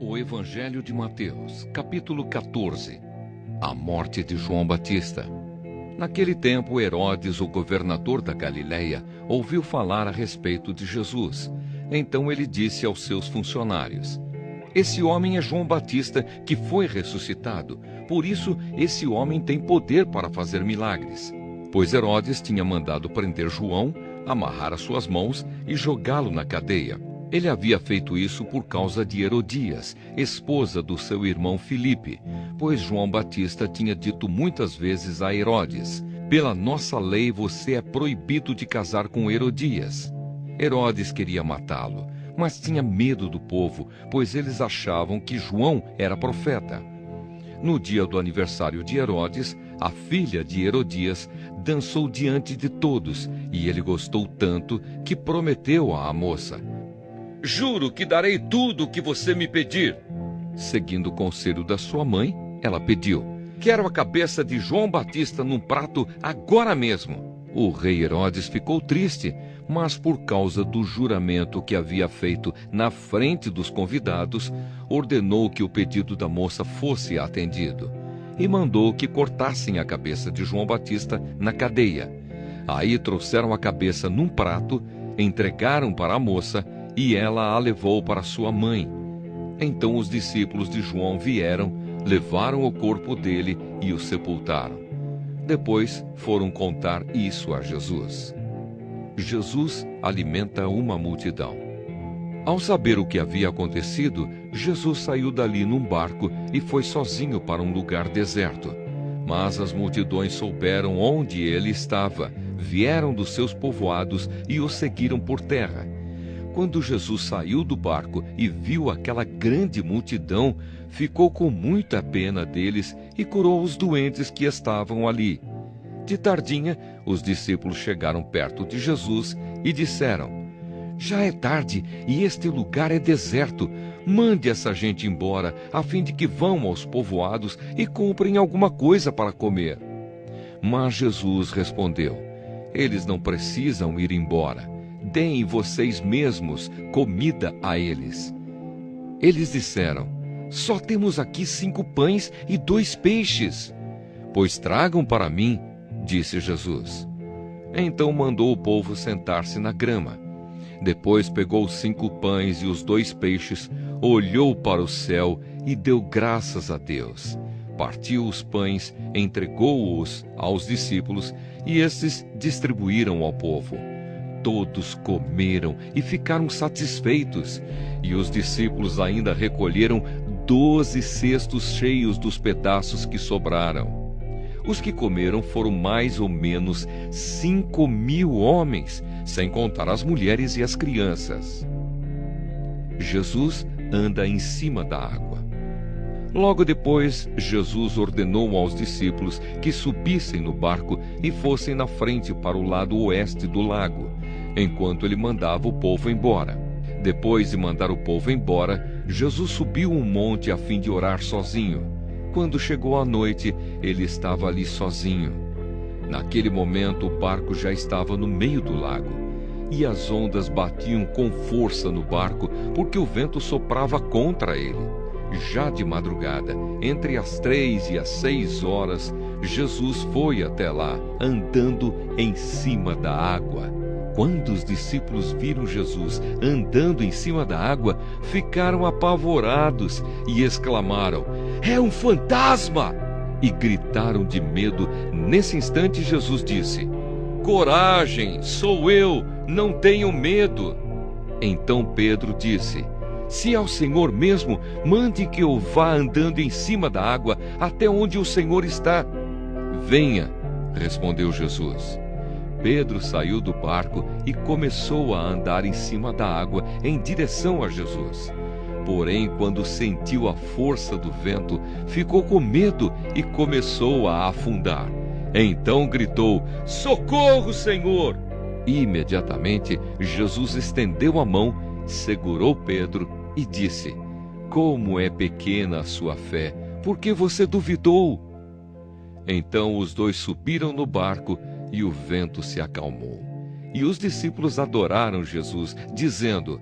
O Evangelho de Mateus, capítulo 14. A morte de João Batista. Naquele tempo, Herodes, o governador da Galileia, ouviu falar a respeito de Jesus. Então ele disse aos seus funcionários: "Esse homem é João Batista, que foi ressuscitado. Por isso, esse homem tem poder para fazer milagres." Pois Herodes tinha mandado prender João, amarrar as suas mãos e jogá-lo na cadeia. Ele havia feito isso por causa de Herodias, esposa do seu irmão Filipe, pois João Batista tinha dito muitas vezes a Herodes: "Pela nossa lei você é proibido de casar com Herodias." Herodes queria matá-lo, mas tinha medo do povo, pois eles achavam que João era profeta. No dia do aniversário de Herodes, a filha de Herodias dançou diante de todos, e ele gostou tanto que prometeu à moça: "Juro que darei tudo o que você me pedir." Seguindo o conselho da sua mãe, ela pediu: "Quero a cabeça de João Batista num prato agora mesmo." O rei Herodes ficou triste, mas por causa do juramento que havia feito na frente dos convidados, ordenou que o pedido da moça fosse atendido e mandou que cortassem a cabeça de João Batista na cadeia. Aí trouxeram a cabeça num prato, entregaram para a moça e ela a levou para sua mãe. Então os discípulos de João vieram, levaram o corpo dele e o sepultaram. Depois foram contar isso a Jesus. Jesus alimenta uma multidão. Ao saber o que havia acontecido, Jesus saiu dali num barco e foi sozinho para um lugar deserto. Mas as multidões souberam onde ele estava, vieram dos seus povoados e o seguiram por terra. Quando Jesus saiu do barco e viu aquela grande multidão, ficou com muita pena deles e curou os doentes que estavam ali. De tardinha, os discípulos chegaram perto de Jesus e disseram: "Já é tarde e este lugar é deserto. Mande essa gente embora, a fim de que vão aos povoados e comprem alguma coisa para comer." Mas Jesus respondeu: "Eles não precisam ir embora. Deem vocês mesmos comida a eles." Eles disseram: "Só temos aqui 5 pães e 2 peixes." "Pois tragam para mim", disse Jesus. Então mandou o povo sentar-se na grama. Depois pegou os 5 pães e os 2 peixes, olhou para o céu e deu graças a Deus. Partiu os pães, entregou-os aos discípulos e estes distribuíram ao povo. Todos comeram e ficaram satisfeitos, e os discípulos ainda recolheram 12 cestos cheios dos pedaços que sobraram. Os que comeram foram mais ou menos 5.000 homens, sem contar as mulheres e as crianças. Jesus anda em cima da água. Logo depois, Jesus ordenou aos discípulos que subissem no barco e fossem na frente para o lado oeste do lago, enquanto ele mandava o povo embora. Depois de mandar o povo embora, Jesus subiu um monte a fim de orar sozinho. Quando chegou a noite, ele estava ali sozinho. Naquele momento, o barco já estava no meio do lago, e as ondas batiam com força no barco, porque o vento soprava contra ele. Já de madrugada, entre as 3 e as 6 horas, Jesus foi até lá, andando em cima da água. Quando os discípulos viram Jesus andando em cima da água, ficaram apavorados e exclamaram: "É um fantasma!" E gritaram de medo. Nesse instante, Jesus disse: "Coragem, sou eu, não tenham medo." Então Pedro disse: "Se é o Senhor mesmo, mande que eu vá andando em cima da água até onde o Senhor está." "Venha", respondeu Jesus. Pedro saiu do barco e começou a andar em cima da água em direção a Jesus. Porém, quando sentiu a força do vento, ficou com medo e começou a afundar. Então gritou: "Socorro, Senhor!" Imediatamente, Jesus estendeu a mão, segurou Pedro e disse: "Como é pequena a sua fé, por que você duvidou?" Então os dois subiram no barco e o vento se acalmou. E os discípulos adoraram Jesus, dizendo: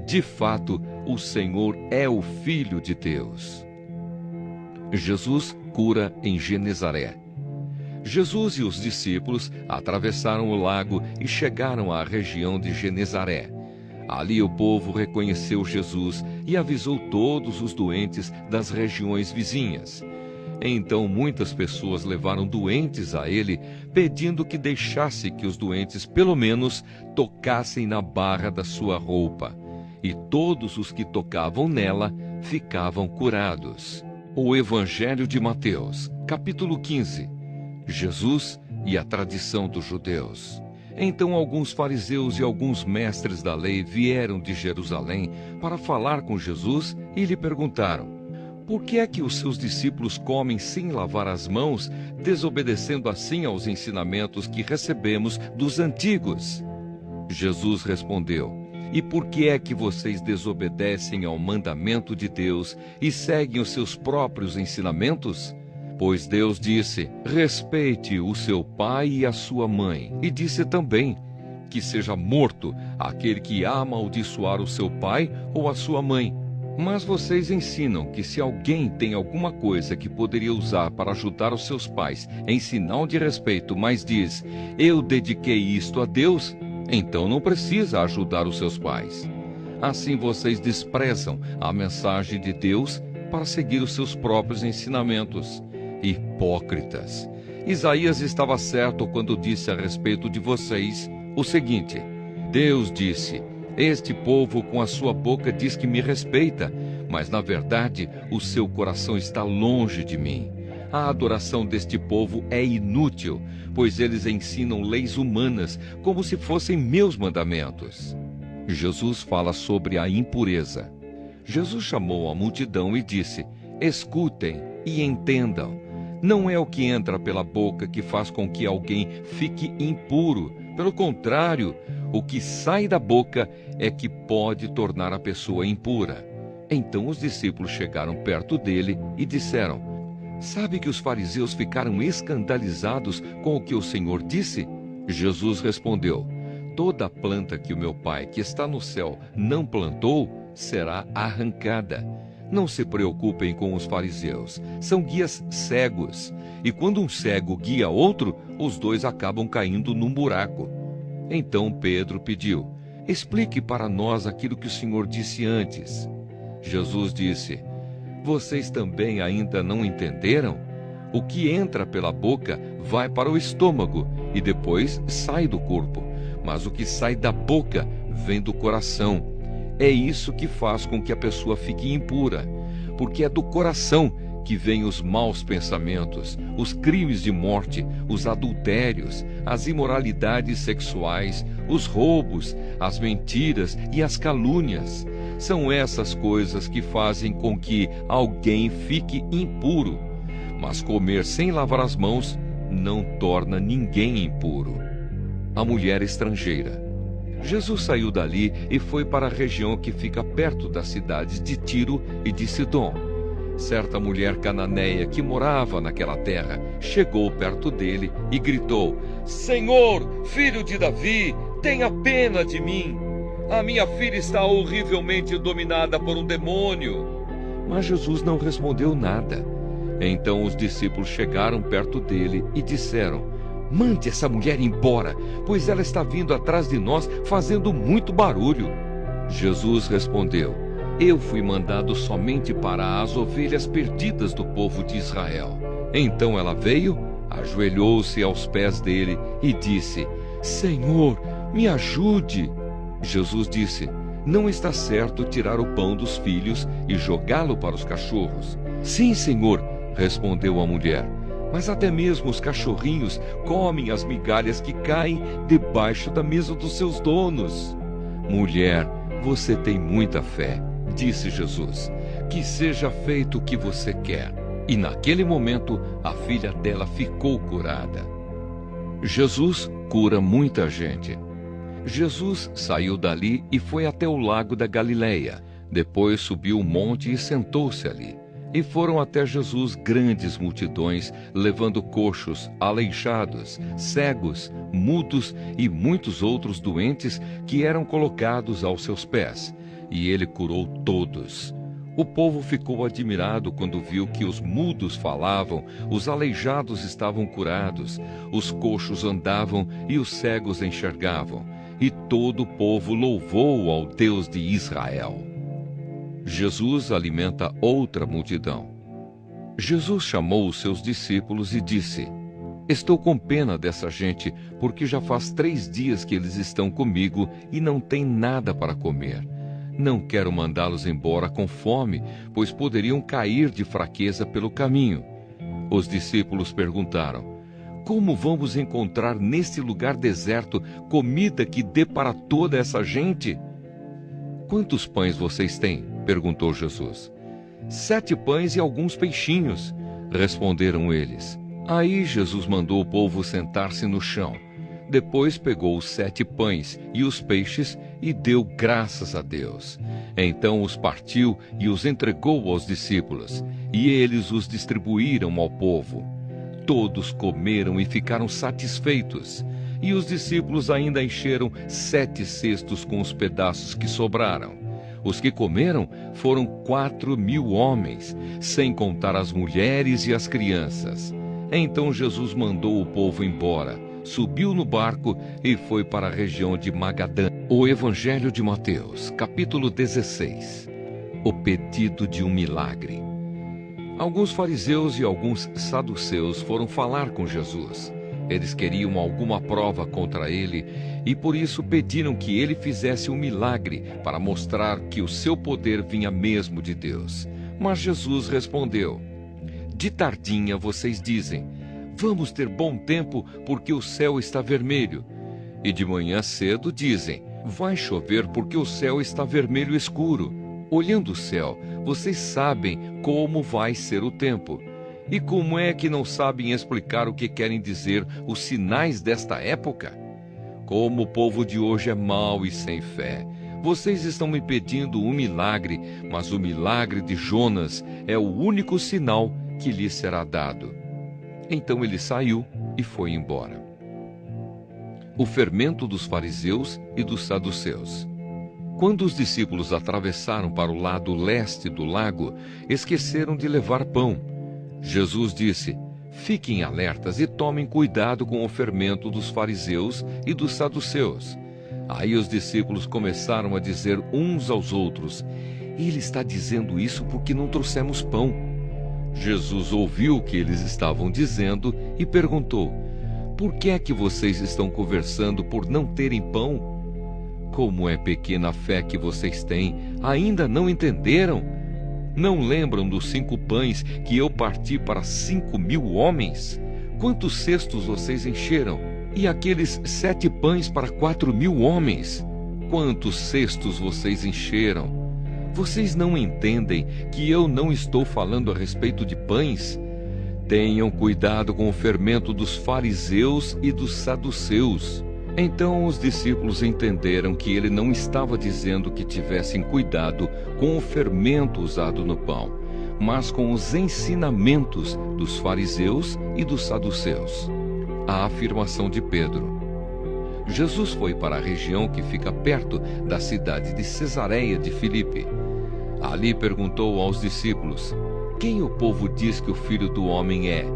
"De fato, o Senhor é o Filho de Deus. Jesus cura em Genezaré. Jesus e os discípulos atravessaram o lago e chegaram à região de Genezaré. Ali o povo reconheceu Jesus e avisou todos os doentes das regiões vizinhas. Então muitas pessoas levaram doentes a ele, pedindo que deixasse que os doentes pelo menos tocassem na barra da sua roupa. E todos os que tocavam nela ficavam curados. O Evangelho de Mateus, capítulo 15. Jesus e a tradição dos judeus. Então alguns fariseus e alguns mestres da lei vieram de Jerusalém para falar com Jesus e lhe perguntaram: por que é que os seus discípulos comem sem lavar as mãos, desobedecendo assim aos ensinamentos que recebemos dos antigos? Jesus respondeu: e por que é que vocês desobedecem ao mandamento de Deus e seguem os seus próprios ensinamentos? Pois Deus disse: respeite o seu pai e a sua mãe. E disse também: que seja morto aquele que amaldiçoar o seu pai ou a sua mãe. Mas vocês ensinam que se alguém tem alguma coisa que poderia usar para ajudar os seus pais em sinal de respeito, mas diz: eu dediquei isto a Deus, então não precisa ajudar os seus pais. Assim vocês desprezam a mensagem de Deus para seguir os seus próprios ensinamentos. Hipócritas! Isaías estava certo quando disse a respeito de vocês o seguinte: Deus disse: este povo com a sua boca diz que me respeita, mas na verdade o seu coração está longe de mim. A adoração deste povo é inútil, pois eles ensinam leis humanas como se fossem meus mandamentos. Jesus fala sobre a impureza. Jesus chamou a multidão e disse: escutem e entendam. Não é o que entra pela boca que faz com que alguém fique impuro. Pelo contrário, o que sai da boca é que pode tornar a pessoa impura. Então os discípulos chegaram perto dele e disseram: sabe que os fariseus ficaram escandalizados com o que o Senhor disse? Jesus respondeu: toda planta que o meu Pai, que está no céu, não plantou, será arrancada. Não se preocupem com os fariseus, são guias cegos. E quando um cego guia outro, os dois acabam caindo num buraco. Então Pedro pediu: explique para nós aquilo que o Senhor disse antes. Jesus disse: vocês também ainda não entenderam? O que entra pela boca vai para o estômago e depois sai do corpo. Mas o que sai da boca vem do coração. É isso que faz com que a pessoa fique impura, porque é do coração que vêm os maus pensamentos, os crimes de morte, os adultérios, as imoralidades sexuais, os roubos, as mentiras e as calúnias. São essas coisas que fazem com que alguém fique impuro. Mas comer sem lavar as mãos não torna ninguém impuro. A mulher estrangeira. Jesus saiu dali e foi para a região que fica perto das cidades de Tiro e de Sidom. Certa mulher cananeia que morava naquela terra chegou perto dele e gritou: Senhor, filho de Davi, tenha pena de mim. A minha filha está horrivelmente dominada por um demônio. Mas Jesus não respondeu nada. Então os discípulos chegaram perto dele e disseram: mande essa mulher embora, pois ela está vindo atrás de nós fazendo muito barulho. Jesus respondeu: eu fui mandado somente para as ovelhas perdidas do povo de Israel. Então ela veio, ajoelhou-se aos pés dele e disse: Senhor, me ajude. Jesus disse: não está certo tirar o pão dos filhos e jogá-lo para os cachorros. Sim, Senhor, respondeu a mulher, mas até mesmo os cachorrinhos comem as migalhas que caem debaixo da mesa dos seus donos. Mulher, você tem muita fé, disse Jesus. Que seja feito o que você quer. E naquele momento, a filha dela ficou curada. Jesus cura muita gente. Jesus saiu dali e foi até o lago da Galileia. Depois subiu o monte e sentou-se ali. E foram até Jesus grandes multidões, levando coxos, aleijados, cegos, mudos e muitos outros doentes que eram colocados aos seus pés. e ele curou todos. O povo ficou admirado quando viu que os mudos falavam, os aleijados estavam curados, os coxos andavam e os cegos enxergavam, e todo o povo louvou ao Deus de Israel. Jesus alimenta outra multidão. Jesus chamou os seus discípulos e disse: Estou com pena dessa gente, porque já faz 3 dias que eles estão comigo e não têm nada para comer. Não quero mandá-los embora com fome, pois poderiam cair de fraqueza pelo caminho. Os discípulos perguntaram: Como vamos encontrar neste lugar deserto comida que dê para toda essa gente? Quantos pães vocês têm? Perguntou Jesus. 7 pães e alguns peixinhos, responderam eles. Aí Jesus mandou o povo sentar-se no chão. Depois pegou os 7 pães e os peixes e deu graças a Deus. Então os partiu e os entregou aos discípulos, e eles os distribuíram ao povo. Todos comeram e ficaram satisfeitos, e os discípulos ainda encheram 7 cestos com os pedaços que sobraram. Os que comeram foram 4.000 homens, sem contar as mulheres e as crianças. Então Jesus mandou o povo embora, subiu no barco e foi para a região de Magadã. O Evangelho de Mateus, capítulo 16. O pedido de um milagre. Alguns fariseus e alguns saduceus foram falar com Jesus. Eles queriam alguma prova contra ele e por isso pediram que ele fizesse um milagre para mostrar que o seu poder vinha mesmo de Deus. Mas Jesus respondeu: De tardinha vocês dizem: Vamos ter bom tempo porque o céu está vermelho. E de manhã cedo dizem: Vai chover porque o céu está vermelho escuro. Olhando o céu, vocês sabem como vai ser o tempo. E como é que não sabem explicar o que querem dizer os sinais desta época? Como o povo de hoje é mau e sem fé. Vocês estão me pedindo um milagre, mas o milagre de Jonas é o único sinal que lhes será dado. Então ele saiu e foi embora. O fermento dos fariseus e dos saduceus. Quando os discípulos atravessaram para o lado leste do lago, esqueceram de levar pão. Jesus disse: Fiquem alertas e tomem cuidado com o fermento dos fariseus e dos saduceus. Aí os discípulos começaram a dizer uns aos outros: Ele está dizendo isso porque não trouxemos pão. Jesus ouviu o que eles estavam dizendo e perguntou: Por que é que vocês estão conversando por não terem pão? Como é pequena a fé que vocês têm, ainda não entenderam? Não lembram dos 5 pães que eu parti para 5.000 homens? Quantos cestos vocês encheram? E aqueles 7 pães para 4.000 homens? Quantos cestos vocês encheram? Vocês não entendem que eu não estou falando a respeito de pães? Tenham cuidado com o fermento dos fariseus e dos saduceus. Então os discípulos entenderam que ele não estava dizendo que tivessem cuidado com o fermento usado no pão, mas com os ensinamentos dos fariseus e dos saduceus. A afirmação de Pedro. Jesus foi para a região que fica perto da cidade de Cesareia de Filipe. Ali perguntou aos discípulos: Quem o povo diz que o Filho do Homem é?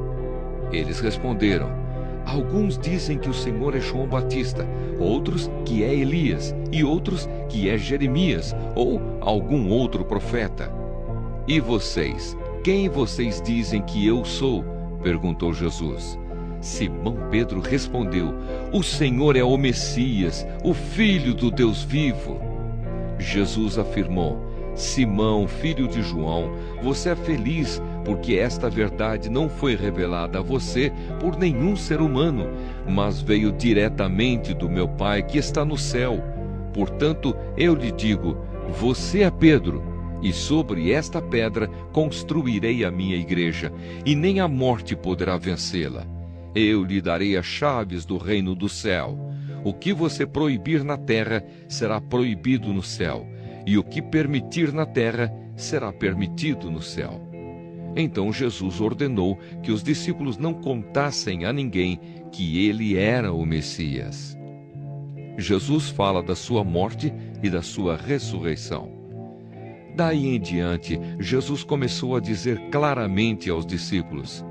Eles responderam: Alguns dizem que o Senhor é João Batista, outros que é Elias, e outros que é Jeremias, ou algum outro profeta. E vocês, quem vocês dizem que eu sou? Perguntou Jesus. Simão Pedro respondeu: O Senhor é o Messias, o Filho do Deus vivo. Jesus afirmou: Simão, filho de João, você é feliz, porque esta verdade não foi revelada a você por nenhum ser humano, mas veio diretamente do meu Pai que está no céu. Portanto, eu lhe digo: você é Pedro, e sobre esta pedra construirei a minha igreja, e nem a morte poderá vencê-la. Eu lhe darei as chaves do reino do céu. O que você proibir na terra será proibido no céu, e o que permitir na terra será permitido no céu. Então Jesus ordenou que os discípulos não contassem a ninguém que ele era o Messias. Jesus fala da sua morte e da sua ressurreição. Daí em diante, Jesus começou a dizer claramente aos discípulos: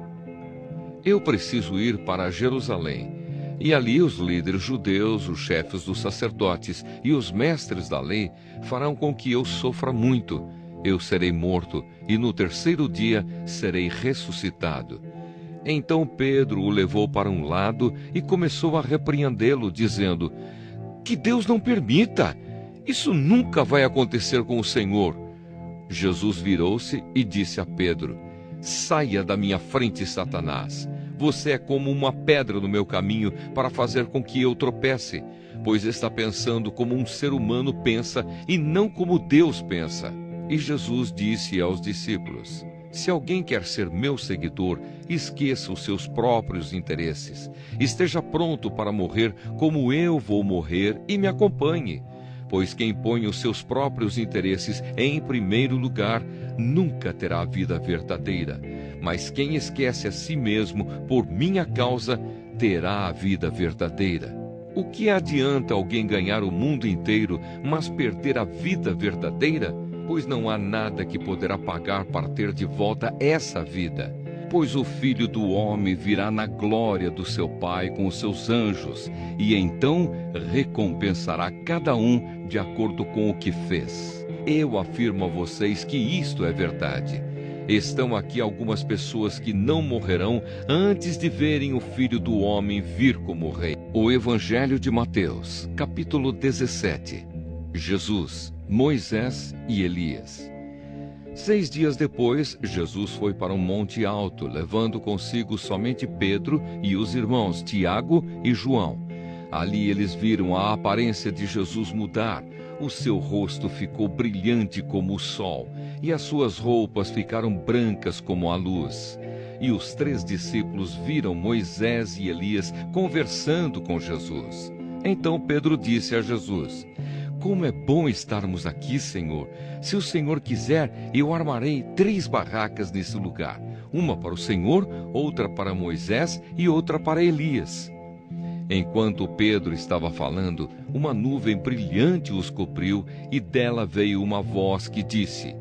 Eu preciso ir para Jerusalém, e ali os líderes judeus, os chefes dos sacerdotes e os mestres da lei farão com que eu sofra muito. Eu serei morto, e no terceiro dia serei ressuscitado. Então Pedro o levou para um lado e começou a repreendê-lo, dizendo: Que Deus não permita! Isso nunca vai acontecer com o Senhor. Jesus virou-se e disse a Pedro: Saia da minha frente, Satanás. Você é como uma pedra no meu caminho para fazer com que eu tropece, pois está pensando como um ser humano pensa e não como Deus pensa. E Jesus disse aos discípulos: Se alguém quer ser meu seguidor, esqueça os seus próprios interesses. Esteja pronto para morrer como eu vou morrer e me acompanhe. Pois quem põe os seus próprios interesses em primeiro lugar nunca terá a vida verdadeira. Mas quem esquece a si mesmo por minha causa terá a vida verdadeira. O que adianta alguém ganhar o mundo inteiro, mas perder a vida verdadeira? Pois não há nada que poderá pagar para ter de volta essa vida. Pois o Filho do Homem virá na glória do seu Pai com os seus anjos, e então recompensará cada um de acordo com o que fez. Eu afirmo a vocês que isto é verdade. Estão aqui algumas pessoas que não morrerão antes de verem o Filho do Homem vir como Rei. O Evangelho de Mateus, capítulo 17. Jesus, Moisés e Elias. 6 dias depois, Jesus foi para um monte alto, levando consigo somente Pedro e os irmãos Tiago e João. Ali eles viram a aparência de Jesus mudar. O seu rosto ficou brilhante como o sol, e as suas roupas ficaram brancas como a luz. E os 3 discípulos viram Moisés e Elias conversando com Jesus. Então Pedro disse a Jesus: Como é bom estarmos aqui, Senhor. Se o Senhor quiser, eu armarei 3 barracas nesse lugar. Uma para o Senhor, outra para Moisés e outra para Elias. Enquanto Pedro estava falando, uma nuvem brilhante os cobriu e dela veio uma voz que disse: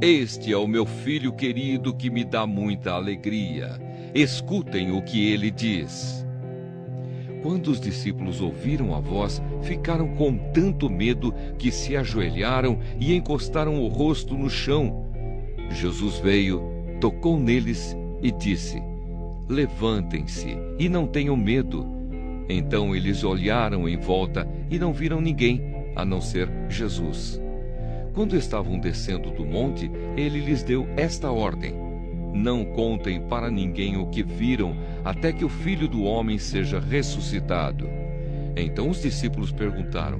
Este é o meu filho querido que me dá muita alegria. Escutem o que ele diz. Quando os discípulos ouviram a voz, ficaram com tanto medo que se ajoelharam e encostaram o rosto no chão. Jesus veio, tocou neles e disse: Levantem-se e não tenham medo. Então eles olharam em volta e não viram ninguém, a não ser Jesus. Quando estavam descendo do monte, ele lhes deu esta ordem: Não contem para ninguém o que viram, até que o Filho do Homem seja ressuscitado. Então os discípulos perguntaram: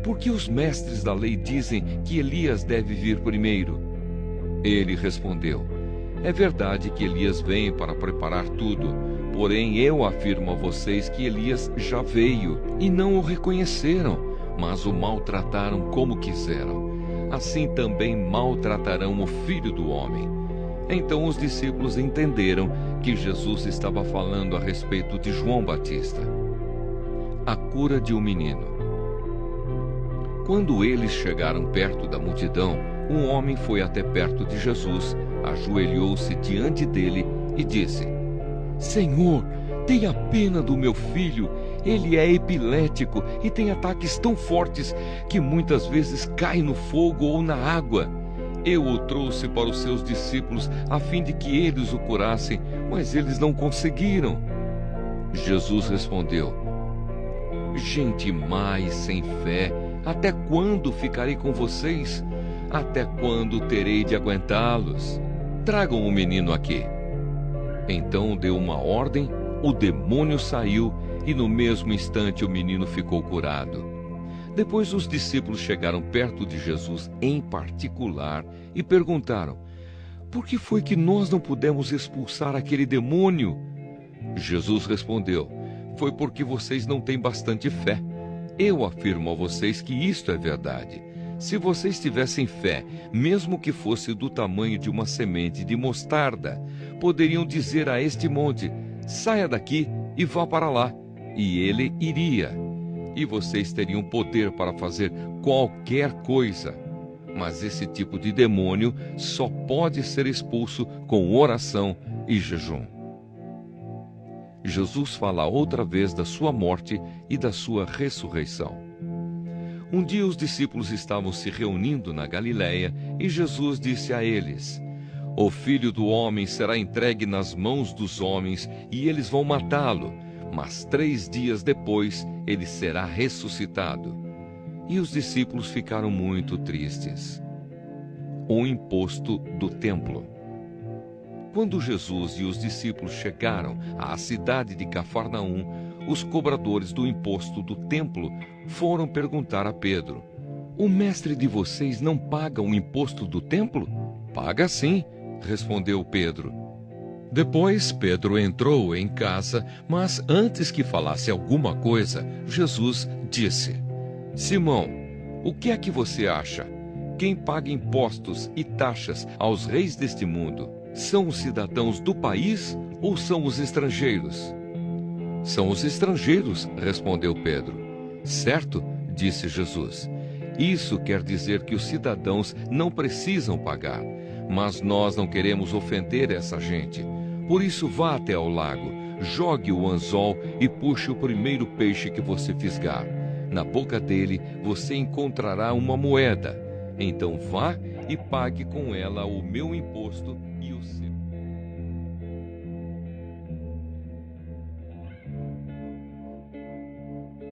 Por que os mestres da lei dizem que Elias deve vir primeiro? Ele respondeu: É verdade que Elias vem para preparar tudo, porém eu afirmo a vocês que Elias já veio e não o reconheceram, mas o maltrataram como quiseram. Assim também maltratarão o Filho do Homem. Então os discípulos entenderam que Jesus estava falando a respeito de João Batista. A cura de um menino. Quando eles chegaram perto da multidão, um homem foi até perto de Jesus, ajoelhou-se diante dele e disse: Senhor, tenha pena do meu filho. Ele é epilético e tem ataques tão fortes que muitas vezes cai no fogo ou na água. Eu o trouxe para os seus discípulos a fim de que eles o curassem, mas eles não conseguiram. Jesus respondeu: Gente má e sem fé, até quando ficarei com vocês? Até quando terei de aguentá-los? Tragam o menino aqui. Então deu uma ordem, o demônio saiu e no mesmo instante o menino ficou curado. Depois os discípulos chegaram perto de Jesus em particular e perguntaram: Por que foi que nós não pudemos expulsar aquele demônio? Jesus respondeu: Foi porque vocês não têm bastante fé. Eu afirmo a vocês que isto é verdade. Se vocês tivessem fé, mesmo que fosse do tamanho de uma semente de mostarda, poderiam dizer a este monte: Saia daqui e vá para lá, e ele iria. E vocês teriam poder para fazer qualquer coisa. mas esse tipo de demônio só pode ser expulso com oração e jejum. Jesus fala outra vez da sua morte e da sua ressurreição. Um dia os discípulos estavam se reunindo na Galiléia e Jesus disse a eles: "O Filho do Homem será entregue nas mãos dos homens e eles vão matá-lo, mas 3 dias depois ele será ressuscitado." E os discípulos ficaram muito tristes. O imposto do templo. Quando Jesus e os discípulos chegaram à cidade de Cafarnaum, os cobradores do imposto do templo foram perguntar a Pedro: "O mestre de vocês não paga o imposto do templo?" "Paga sim", respondeu Pedro. Depois Pedro entrou em casa, mas antes que falasse alguma coisa, Jesus disse: "Simão, o que é que você acha? Quem paga impostos e taxas aos reis deste mundo são os cidadãos do país ou são os estrangeiros?" "São os estrangeiros", respondeu Pedro. "Certo", disse Jesus. "Isso quer dizer que os cidadãos não precisam pagar, mas nós não queremos ofender essa gente. Por isso vá até ao lago, jogue o anzol e puxe o primeiro peixe que você fisgar. Na boca dele você encontrará uma moeda. Então vá e pague com ela o meu imposto e o seu."